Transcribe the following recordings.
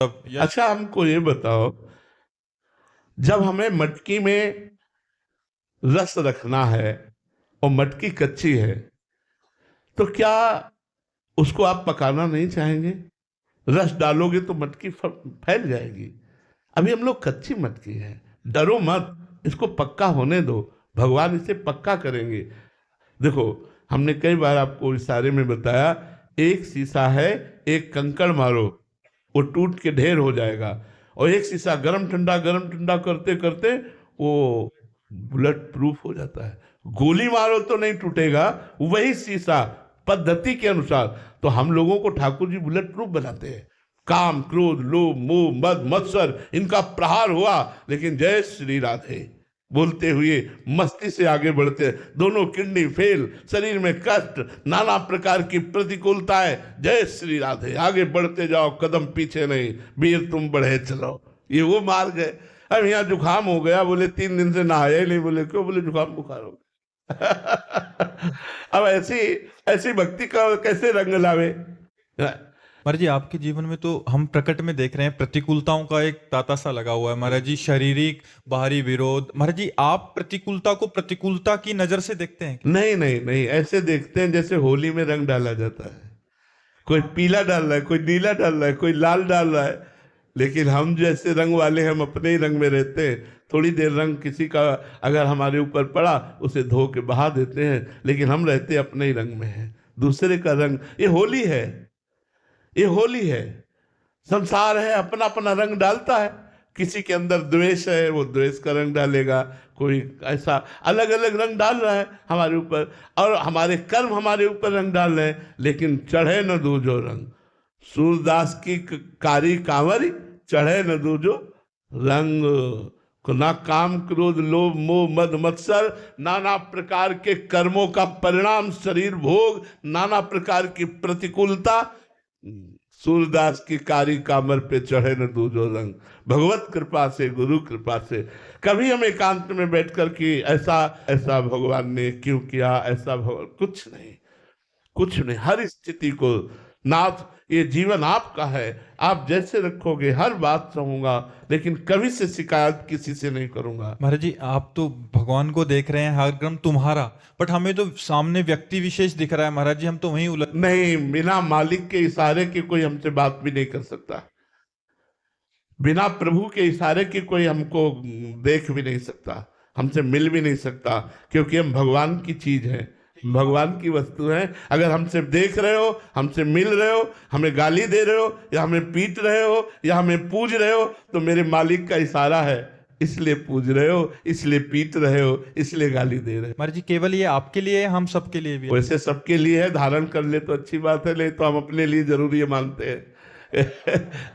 अब अच्छा, हमको ये बताओ, जब हमें मटकी में रस रखना है और मटकी कच्ची है, तो क्या उसको आप पकाना नहीं चाहेंगे? रस डालोगे तो मटकी फैल जाएगी। अभी हम लोग कच्ची मटकी है, डरो मत, इसको पक्का होने दो, भगवान इसे पक्का करेंगे। देखो, हमने कई बार आपको इशारे में बताया, एक शीशा है, एक कंकड़ मारो, वो टूट के ढेर हो जाएगा। और एक शीशा गरम ठंडा करते करते वो बुलेट प्रूफ हो जाता है। गोली मारो तो नहीं टूटेगा वही शीशा, पद्धति के अनुसार। तो हम लोगों को ठाकुर जी बुलेट प्रूफ बनाते हैं। काम, क्रोध, लोभ, मोह, मद, मत्सर, इनका प्रहार हुआ, लेकिन जय श्री राधे बोलते हुए मस्ती से आगे बढ़ते हैं। दोनों किडनी फेल, शरीर में कष्ट, नाना प्रकार की प्रतिकूलताएं, जय श्री राधे, आगे बढ़ते जाओ, कदम पीछे नहीं, वीर तुम बढ़े चलो। ये वो मार्ग है। अब यहाँ जुकाम हो गया, बोले 3 दिन से नहाया ही नहीं। बोले क्यों? बोले जुकाम बुखार हो गया। अब ऐसी ऐसी भक्ति का कैसे रंग लावे? महाराज जी, आपके जीवन में तो हम प्रकट में देख रहे हैं प्रतिकूलताओं का एक ताता सा लगा हुआ है महाराज जी, शारीरिक बाहरी विरोध। महाराज जी, आप प्रतिकूलता को प्रतिकूलता की नजर से देखते हैं क्या? नहीं नहीं नहीं, ऐसे देखते हैं जैसे होली में रंग डाला जाता है। कोई पीला डाल रहा है, कोई नीला डाल रहा है, कोई लाल डाल रहा है, लेकिन हम जैसे रंग वाले, हम अपने ही रंग में रहते हैं। थोड़ी देर रंग किसी का अगर हमारे ऊपर पड़ा, उसे धो के बहा देते हैं, लेकिन हम रहते अपने ही रंग में हैं। दूसरे का रंग, ये होली है, ये होली है। संसार है, अपना अपना रंग डालता है। किसी के अंदर द्वेष है, वो द्वेष का रंग डालेगा। कोई ऐसा अलग अलग रंग डाल रहा है हमारे ऊपर, और हमारे कर्म हमारे ऊपर रंग डाल रहे हैं। लेकिन चढ़े न दूजो रंग, सूरदास की कारी कांवरी, चढ़े न दूजो रंग। ना काम, क्रोध, लोभ, मोह, मद, मत्सर, नाना प्रकार के कर्मों का परिणाम, शरीर भोग, नाना प्रकार की प्रतिकूलता, सूरदास की कारी कामर पे चढ़े न दूजो रंग। भगवत कृपा से, गुरु कृपा से, कभी हम एकांत में बैठकर कि ऐसा ऐसा भगवान ने क्यों किया, ऐसा भगवान, कुछ नहीं, कुछ नहीं। हर स्थिति को, नाथ ये जीवन आपका है, आप जैसे रखोगे हर बात सहूंगा, लेकिन कभी से शिकायत किसी से नहीं करूंगा। महाराज जी, आप तो भगवान को देख रहे हैं, हर क्रम तुम्हारा, बट हमें तो सामने व्यक्ति विशेष दिख रहा है महाराज जी, हम तो वहीं उलझ। नहीं, बिना मालिक के इशारे के कोई हमसे बात भी नहीं कर सकता। बिना प्रभु के इशारे के कोई हमको देख भी नहीं सकता, हमसे मिल भी नहीं सकता, क्योंकि हम भगवान की चीज हैं, भगवान की वस्तु हैं। अगर हमसे देख रहे हो, हमसे मिल रहे हो, हमें गाली दे रहे हो, या हमें पीट रहे हो, या हमें पूज रहे हो, तो मेरे मालिक का इशारा है, इसलिए पूज रहे हो, इसलिए पीट रहे हो, इसलिए गाली दे रहे हो। महाराज जी, केवल ये आपके लिए है, हम सबके लिए भी है। वैसे सबके लिए है, धारण कर ले तो अच्छी बात है, नहीं तो हम अपने लिए जरूरी है मानते हैं।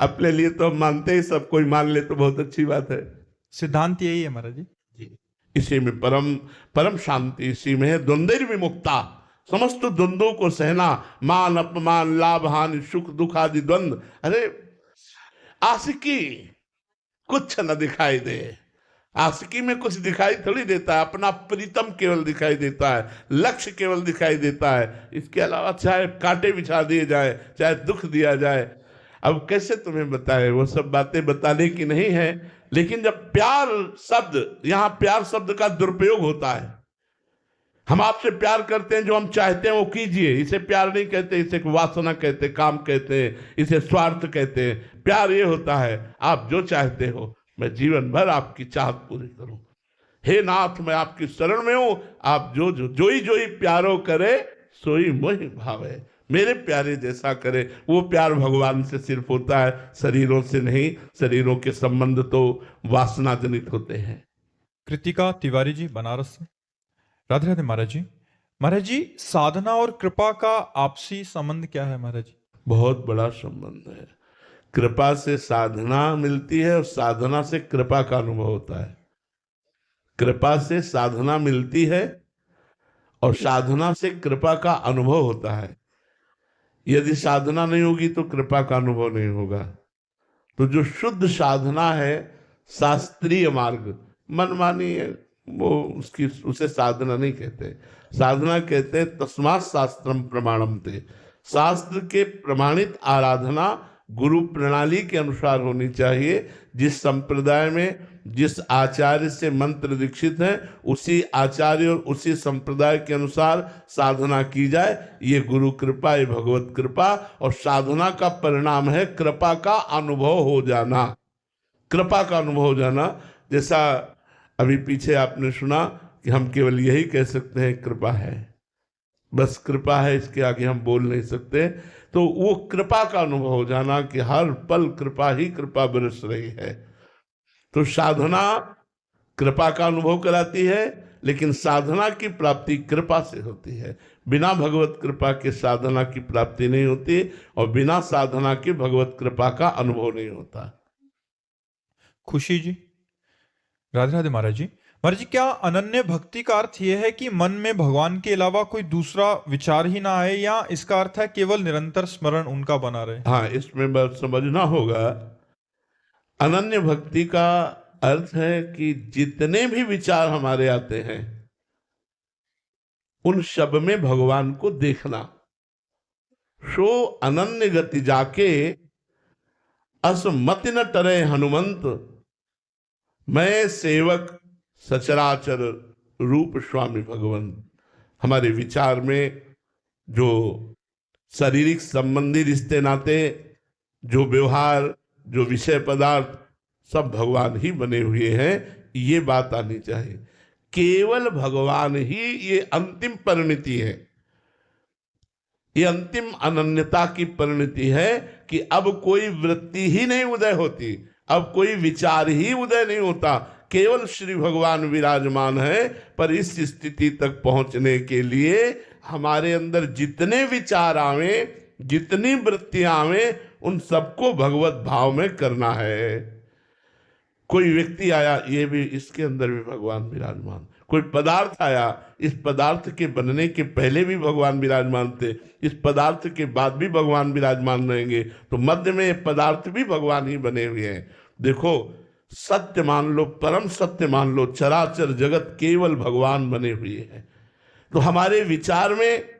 अपने लिए तो हम मानते हैं, सब कोई मान ले तो बहुत अच्छी बात है। सिद्धांत यही है महाराज जी। इसी में परम परम शांति, इसी में है द्वंद्व विमुक्ता। समस्त द्वंद्वों को सहना, मान अपमान, लाभ हानि, सुख दुख आदि द्वंद्व। अरे आशिकी कुछ न दिखाई दे, आशिकी में कुछ दिखाई थोड़ी देता है, अपना प्रीतम केवल दिखाई देता है, लक्ष्य केवल दिखाई देता है। इसके अलावा चाहे कांटे बिछा दिए जाए, चाहे दुख दिया जाए, अब कैसे तुम्हें बताए, वो सब बातें बताने की नहीं है। लेकिन जब प्यार शब्द, यहां प्यार शब्द का दुरुपयोग होता है। हम आपसे प्यार करते हैं, जो हम चाहते हैं वो कीजिए, इसे प्यार नहीं कहते, इसे वासना कहते, काम कहते हैं, इसे स्वार्थ कहते हैं। प्यार ये होता है, आप जो चाहते हो मैं जीवन भर आपकी चाहत पूरी करूं। हे नाथ, मैं आपकी शरण में हूं, आप जो ही प्यारो करे, सोई मोहि भावे। मेरे प्यारे जैसा करे, वो प्यार भगवान से सिर्फ होता है, शरीरों से नहीं। शरीरों के संबंध तो वासना जनित होते हैं। कृतिका तिवारी जी, बनारस से। राधे राधे महाराज जी। महाराज जी, साधना और कृपा का आपसी संबंध क्या है महाराज जी? बहुत बड़ा संबंध है। कृपा से साधना मिलती है, और साधना से कृपा का अनुभव होता है। कृपा से साधना मिलती है, और साधना से कृपा का अनुभव होता है। यदि साधना नहीं होगी तो कृपा का अनुभव नहीं होगा। तो जो शुद्ध साधना है, शास्त्रीय मार्ग, मनमानी है, वो उसकी, उसे साधना नहीं कहते। साधना कहते हैं तस्मात् शास्त्रम प्रमाणम ते, शास्त्र के प्रमाणित आराधना गुरु प्रणाली के अनुसार होनी चाहिए। जिस संप्रदाय में जिस आचार्य से मंत्र दीक्षित है, उसी आचार्य और उसी संप्रदाय के अनुसार साधना की जाए। ये गुरु कृपा, ये भगवत कृपा, और साधना का परिणाम है कृपा का अनुभव हो जाना। कृपा का अनुभव हो जाना, जैसा अभी पीछे आपने सुना कि हम केवल यही कह सकते हैं कृपा है, बस कृपा है, इसके आगे हम बोल नहीं सकते। तो वो कृपा का अनुभव हो जाना कि हर पल कृपा ही कृपा बरस रही है। तो साधना कृपा का अनुभव कराती है, लेकिन साधना की प्राप्ति कृपा से होती है। बिना भगवत कृपा के साधना की प्राप्ति नहीं होती, और बिना साधना के भगवत कृपा का अनुभव नहीं होता। खुशी जी, राधे राधे महाराज जी। महाराज जी, क्या अनन्य भक्ति का अर्थ यह है कि मन में भगवान के अलावा कोई दूसरा विचार ही ना आए, या इसका अर्थ है केवल निरंतर स्मरण उनका बना रहे? हाँ, इसमें बात समझना होगा। अनन्य भक्ति का अर्थ है कि जितने भी विचार हमारे आते हैं, उन सब में भगवान को देखना। सो अनन्य गति जाके असमति न टरे हनुमंत, मैं सेवक सचराचर रूप स्वामी भगवंत। हमारे विचार में जो शारीरिक संबंधी रिश्ते नाते, जो व्यवहार, जो विषय पदार्थ, सब भगवान ही बने हुए हैं, ये बात आनी चाहिए। केवल भगवान ही ये अंतिम परिणति है, ये अंतिम अनन्यता की परिणति है कि अब कोई वृत्ति ही नहीं उदय होती, अब कोई विचार ही उदय नहीं होता, केवल श्री भगवान विराजमान है। पर इस स्थिति तक पहुंचने के लिए हमारे अंदर जितने विचार आवे, जितनी वृत्तियां आवे, उन सबको भगवत भाव में करना है। कोई व्यक्ति आया, ये भी, इसके अंदर भी भगवान विराजमान। कोई पदार्थ आया, इस पदार्थ के बनने के पहले भी भगवान विराजमान थे, इस पदार्थ के बाद भी भगवान विराजमान रहेंगे, तो मध्य में ये पदार्थ भी भगवान ही बने हुए हैं। देखो, सत्य मान लो, परम सत्य मान लो, चराचर जगत केवल भगवान बने हुए हैं। तो हमारे विचार में